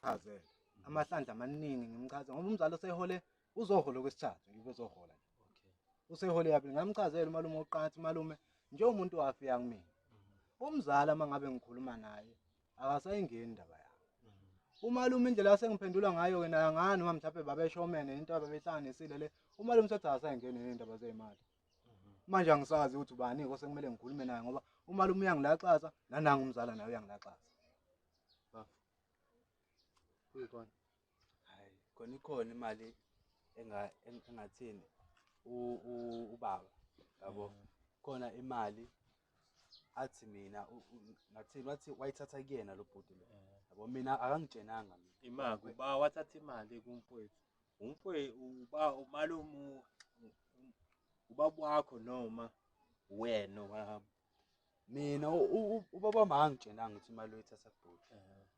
ngimchazele amahlandla amaningi ngimchazele ngoba umzali osehole uzohola okwesithathu yibe ezohola nje. Usehole yaphi ngamchazela umalume oqansi malume nje umuntu wafika kumina. Umzala mangabe ngikhuluma naye akasayingeni indaba yami. Umalume indlela asengiphendula ngayo ke naye ngani uma mhlawumbe babeshomene into ababehlanganisile le umalume sethi asayingeni nezindaba zezimali. Manje angisazi ukuthi ubani osekumele ngikhulume naye ngoba umalume uyangilaxaza nananga umzala naye uyangilaxaza. Kuyikona. Hayi, khona ikhona imali engathini ubaba yabo. Khona imali athi mina ngathini wathi wayithatha kuyena lo bhuti lo. Yabo mina akangitshenanga mina. Imali uba wathatha imali kumfowethu. Umalume ubaba wakho noma wena wami. Mina ubaba mangitshenanga ukuthi imali oyithatha kubhuti.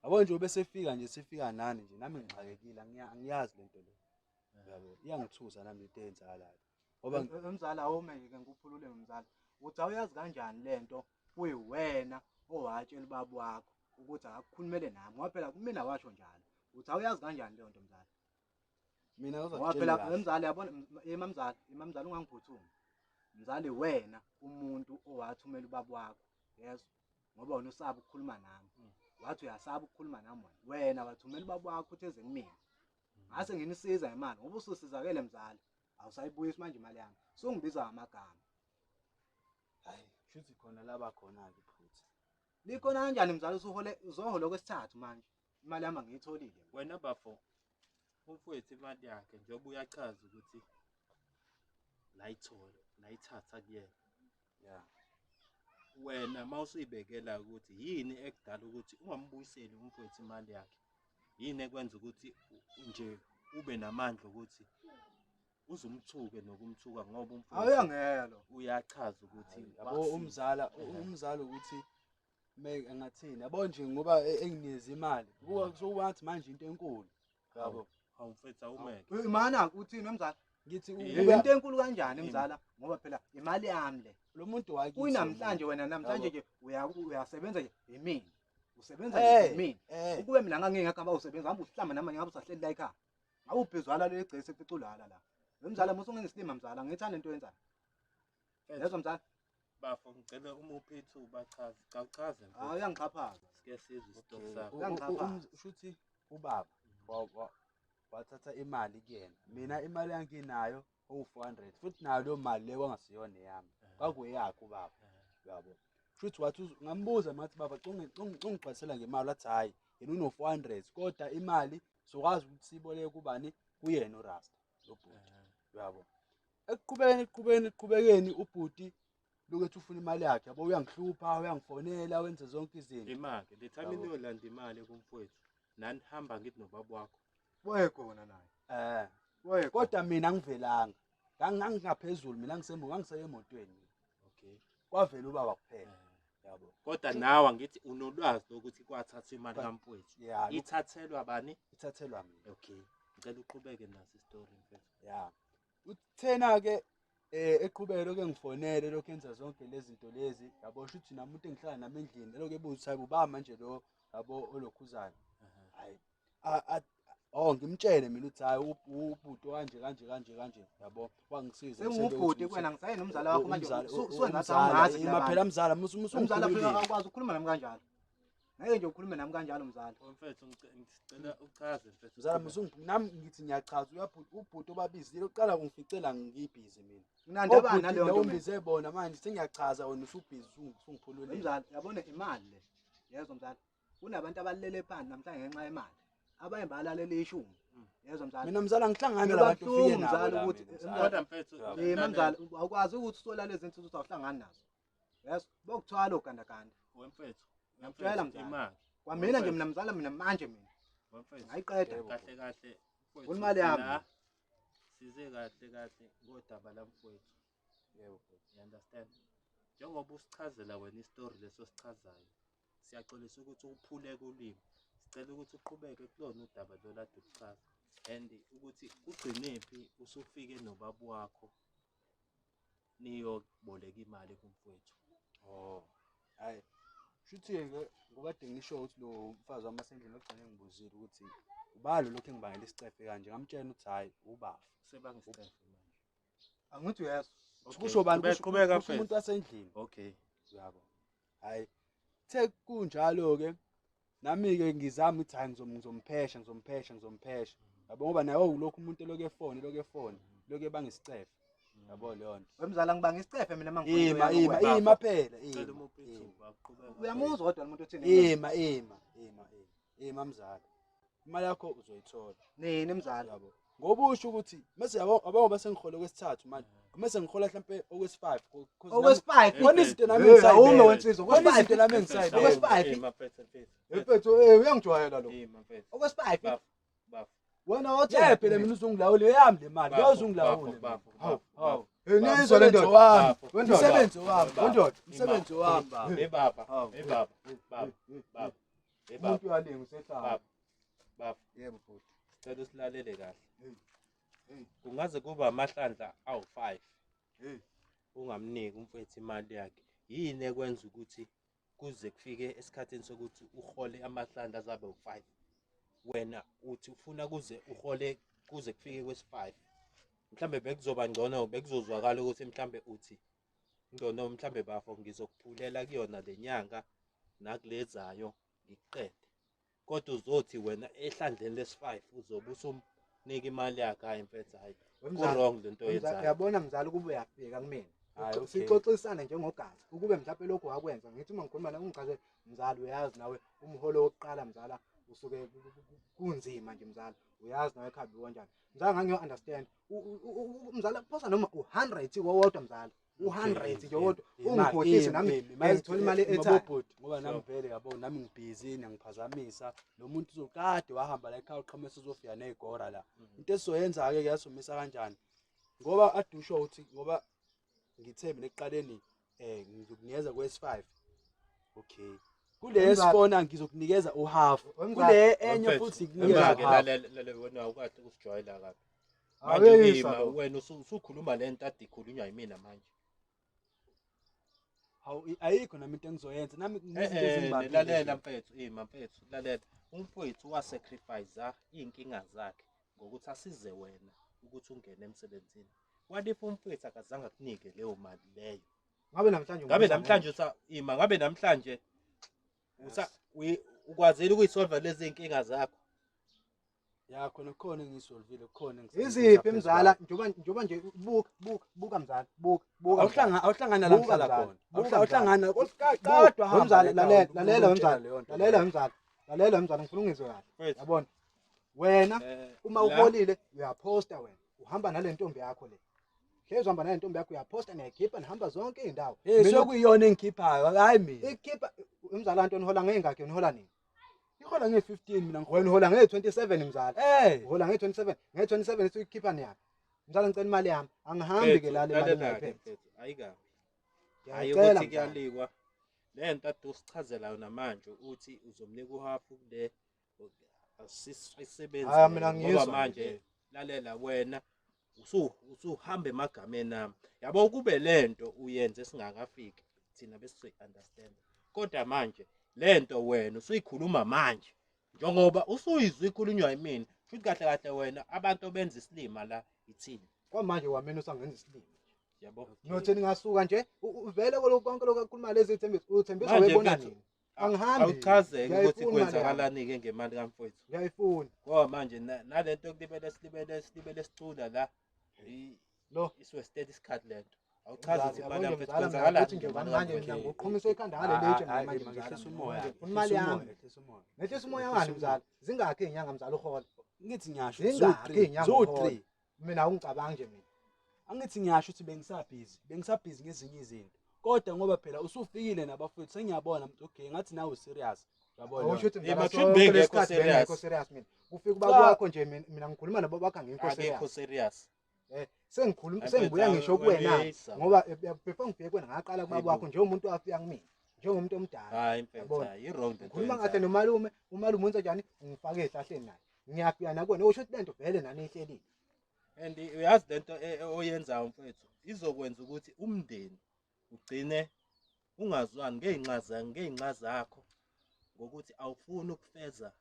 Yabo nje bese fika nje sifika nani nje nami ngixakekile angiyazi lento le. Yabo iyangithusa nami into eyenzakalayo. Ngoba umzala awume ke ngikuphulule umzala. Uthi awuyazi kanjani lento kuyiwena owatshela ubaba wakho ukuthi akakukhulumele nami ngoba phela kumina washo njalo. Uthi awuyazi kanjani leyo nto mzala? mina Ngoba phela umzala yabona imamzala ungangiphuthumi. Mzali wena umuntu owathumela ubaba wakho. Yeso. Ngoba wena usaba ukukhuluma nami. Wathi uyasaba ukukhuluma nami wena wathumela ubaba wakho uthi eze kumina. Ngase nginisiza ngemali ngoba ususizakele mzala. Awusayibuyisi manje imali yami. Sungibiza amagama. hayi shuthi khona laba khona ke futhi. Likhona kanjani mzala uzohola okwesithathu manje? Imali yami ngiyitholile. Wena bafo umfowethu imali yakhe njengoba uyachaza ukuthi layithatha kuyena. Yeah. Wena mawusuyibekela ukuthi yini ekudala ukuthi ungambuyiseli umfowethu imali yakhe. Yini ekwenza ukuthi nje ube namandla ukuthi uzumthuke nokumthuka ngoba umfowethu Awuyangelo. uyachaza ukuthi Yabo umzala ukuthi engathini yabo nje ngoba enginikeza imali kuzowathi manje into enkulu yabo awumfethu awumeke. Imana uthini mzala? ngithi Into enkulu kanjani mzala ngoba phela imali yami le. lo muntu wakithi Kuyinamhlanje wena namhlanje nje uyasebenza nje emini. Usebenza Eh, emini. eh. Ukube mina ngangingakamba usebenza ngaba uhlamba nami ngabe usahleli la ekhaya. Awuphezwala le gcese eficulala la. Wemzala musungengisilima mzala ngithanda into yenzayo. Yezwa mzala? Bafo ngicela uma uphethu bachaze. Kawuchaze mfethu. Hayi uyangixhaphaza. Sike sizwe isitori sakho. Shuthi ubaba wathatha imali kuyena. Mina imali yanginayo owu400 futhi nayo lo mali le kwangasiyona eyami. Kwakuyakho ubaba. Yabo. Shuthi wathi ngambuza mathi baba ungigqalisela ngemali wathi hayi yena uno400 kodwa imali sokwazi ukuthi siboleke kubani kuyena uRasta lo bhuti. Yabo. Ekuqhubekeni ubhuti lokho ufuna imali yakhe yabo uyangihlupha uyangifonela wenze zonke izinto. Imali lethami niyolanda imali kumfowethu. Nani hamba ngithi nobaba wakho. Wayekhona naye. Kodwa mina ngivelanga. Ngangingaphezulu mina ngiseye emotweni. Okay. Kwavela ubaba kuphela. Yabo. Kodwa nawe ngithi unolwazi lokuthi kwathatha imali kamfowethu. Yeah. Ithathelwa bani? Ithathelwa mina. Okay. Ngicela uqhubeke naso isitori mfethu. Yeah. Uthena ke eqhubeke lokho engifonele lokho enza zonke lezi zinto lezi yabo shuthi namuntu engihlala nami endlini lokho ebuza hayi ubaba manje lo yabo olokhuzana. Hayi ngimtshele mina uthi hayi ubhuti kanje yabo wangisiza Sengubhuti kwena ngisaye nomzala wakho manje suwengathi awungazi phela mzala umzala phela akwazi ukukhuluma nami kanjalo. Ngeke nje ukhulume nami kanjalo mzala. Mfethu ngicela uchaze mfethu. Mzala nami ngithi ngiyachaza ubhuti obabizile uqala ungificela ngibhizi mina. Kunandaba naleyo nto ngize bona manje sengiyachaza wena usubhizi ungiphulule. Mzala yabona imali le. Yezwa mzala. Kunabantu abalele phansi namhlanje ngenxa yemali. Abanye balalele ishumi. Yezwa mzala. Mina mzala ngihlangana nabantu ufike mzala ukuthi kodwa mfethu mzala awukwazi ukuthi usola lezi zinto ukuthi awuhlangani nazo. Yezwa bokuthwala ogandaganda. Wemfethu. Ngiyamtshela mzala. Kwamina nje mina mzala mina manje mina. Wemfethu. Ngayiqeda kahle. Imali yami. Size kahle ngodaba lamfowethu. Yebo, you understand? Njengoba usichazela wena isitori leso sichazayo. Siyaxolisa ukuthi uphuleke ulimi. Sicela ukuthi uqhubeke kulona udaba lo lade uchaza and ukuthi ugcinephi usufike nobaba wakho niyoboleka imali kumfowethu. Hayi. Shuthi ke Ubade ngisho ukuthi lo mfazi wamasendlini ogcine ngibuzile ukuthi ubalo lokho engibangela isicefe kanje ngamtshela ukuthi hayi ubafa Sebangisicefe manje. Angithi uyezwa. kusho bani Qhubeka kusho umuntu wasendlini Okay. yabo hayi the kunjalo ke nami-ke ngizama ukuthi hayi ngizomphesha yabo ngoba naye ulokhu umuntu elokhu efone lokhu ebangisicefe yabo leyo nto Wemzala ngibanga isicefe mina ima phela Cela uMophethu aqhubeka. uyamuzwa kodwa umuntu uthini ima mzala imali yakho uzoyithola nini mzala yabo ngoba usho ukuthi mase ngoba sengihole okwesithathu manje mase ngihola mhlambe okwesi5 okwesi5 khona izinto nami awume wensizwa khona izinto okwesi5 nami engisayibona okwesi5 Maphethu. mfethu uyangijwayela lo Maphethu. okwesi5 Bafo. wena wathi phela mina uzongilawula yami le mali uyazongilawula Hawu. nizwa le ndoda wami wendoda umsebenzi wami wendoda umsebenzi wami Baba. Baba. umuntu uyalinga usehlala Baba. yebo futhi Sicela usilalele kahle. Kungaze kuba amahlandla awu5. Ungamniki umfethu imali yakhe. Yini ekwenza ukuthi kuze kufike esikhatini sokuthi uhole amahlandla azabe u5? Wena uthi ufuna kuze uhole kuze kufike kwesi5. Mhlambe bekuzoba ngcono bekuzozwakala ukuthi mhlambe uthi ngcono mhlambe bafo ngizokuphulela kuyona lenyanga nakulezayo ngiqede. Kodwa uzothi wena ehlandleni lesi5 uzobe usumnika imali yakhe hayi mfethu hayi. Ku-wrong lento oyenzayo. uyabona mzala ukuba uyafika kumina Hayi, okay. sixoxisane njengogazi ukube mhlawumbe lokho wakwenza ngithi uma ngikhuluma nawe ungichazele mzala uyazi nawe umholo wokuqala mzala usuke kunzima nje mzala uyazi nawe ekhabi kanjani mzala ngangiyo-understand mzala phosa noma u100 wodwa mzala u100 nje wodwa ungikhohlise nami ngithola imali ethathu ngoba nami vele yabo nami ngibhizi ngiyaphazamisa lo muntu uzokade wahamba la ekhaya uqhamisa uzofika nezigora la into esizoyenza-ke yasomisa kanjani ngoba adusho ukuthi ngoba ngithe mina ekuqaleni ngizokunikeza kwesi5 okay kule sifona ngizokunikeza uhalf kule enye futhi ngikunikeza lalela wena awukade usijwayela kabi. Manje wena usukhuluma lento ade ikhulunywa yimina manje. ayikho nami into engizoyenza nami nginezinto ezimbabili Lalela mfethu mfethu lalela umfethu wasacrifice inkinga zakhe ngokuthi asize wena ukuthi ungene emsebenzini. What if umfethu akazange akunike leyo mali leyo? Ngabe namhlanje ukwazile ukuyisolva lezi inkinga zakho? ya khona ngisolvile khona iziphi mzala njoba nje buka mzala buka awuhlangana la mhlala khona awuhlangana kodwa hamba mzala lalela mzala ngifuna ungizwe kahle yabona wena uma uholile uyaposta wena uhamba nale ntombi yakho le hlezi uhamba nale ntombi yakho uyaposta neyakhipha nihamba zonke izindawo mina kuyiyona engikhiphayo hayi mina ikhipha umzala Anto nihola ngengakhe nihola nini ihola nge15 mina wena uhola nge27 mzala uhola nge27 nge27 siyikhipha niyaphi mzala ngicela imali yami angihambi ke lale mali ngayiphethe ayikabi hayi ukuthi kuyalikwa lento ade usichazela yona manje uthi uzomnika uhafu kule asisebenzi ngoba manje lalela wena usuhamba emagameni ami yabo kube lento uyenze singakafiki thina bese understand kodwa manje lento wena usuyikhuluma manje njengoba usuyizwa ikhulunywa yimina futhi kahle kahle wena abantu obenza isilima la ithini kwamanje wamina usangenza isilima yabo nothi ngasuka nje uvele konke lokho akukhuluma lezi ithembiso uthembisa webona nini angihambi awuchazeke ukuthi kwenzakalani ke ngemali kamfowethu ngiyayifuna ngoba manje nalento kulibele sicula la lo iswe status card lento awuchazi ukuthi imali yamfethu kwenzakalani nje manje mina ngoqhumisa ikhanda ngale letshe manje ngehlisa umoya imali yami ngehlisa umoya ngani mzala zingakho izinyanga mzala uhola ngithi ngiyasho zo3 mina awungicabangi nje mina angithi ngiyasho ukuthi bengisabhizi ngezinye izinto kodwa ngoba phela usufikile nabafowethu sengiyabona okay ngathi nawe serious yabona ushuthi ngekho serious mina kufika ubaba wakho nje mina ngikhuluma nabo bakho ngekho serious sengikhuluma sengibuya ngisho kuwena ngoba before ngibheke wena ngaqala kubaba wakho nje umuntu wafika kumina njengomuntu omdala hayi mfethu yi wrong lento ngikhuluma ngathi nomalume wenza njani ngifake ehlahleni naye ngiyafika nakuwena usho ukuthi lento vele nani ehlelile and uyazi lento oyenzayo mfethu izokwenza ukuthi umndeni ugcine ungazwani ngeinxa zakho ngokuthi awufuni ukufeza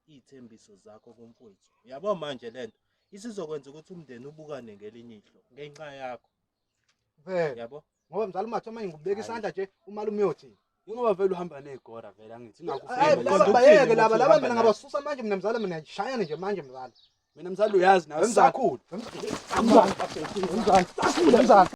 iy'thembiso zakho kumfowethu. Yabo manje lento isizokwenza ukuthi umndeni ubukane ngelinye ihlo ngenxa yakho. Vele. Yabo? Ngoba mzala uMathi manje ngibeka isandla nje umalume uyothini. Ingoba vele uhamba negora vele angithi Hayi ngakufika. laba bayeke laba mina ngabasusa manje mina mzala mina ngishayane nje manje mzala. Mina mzala uyazi nawe Wemzala. sisakhula. Mzala. Mzala.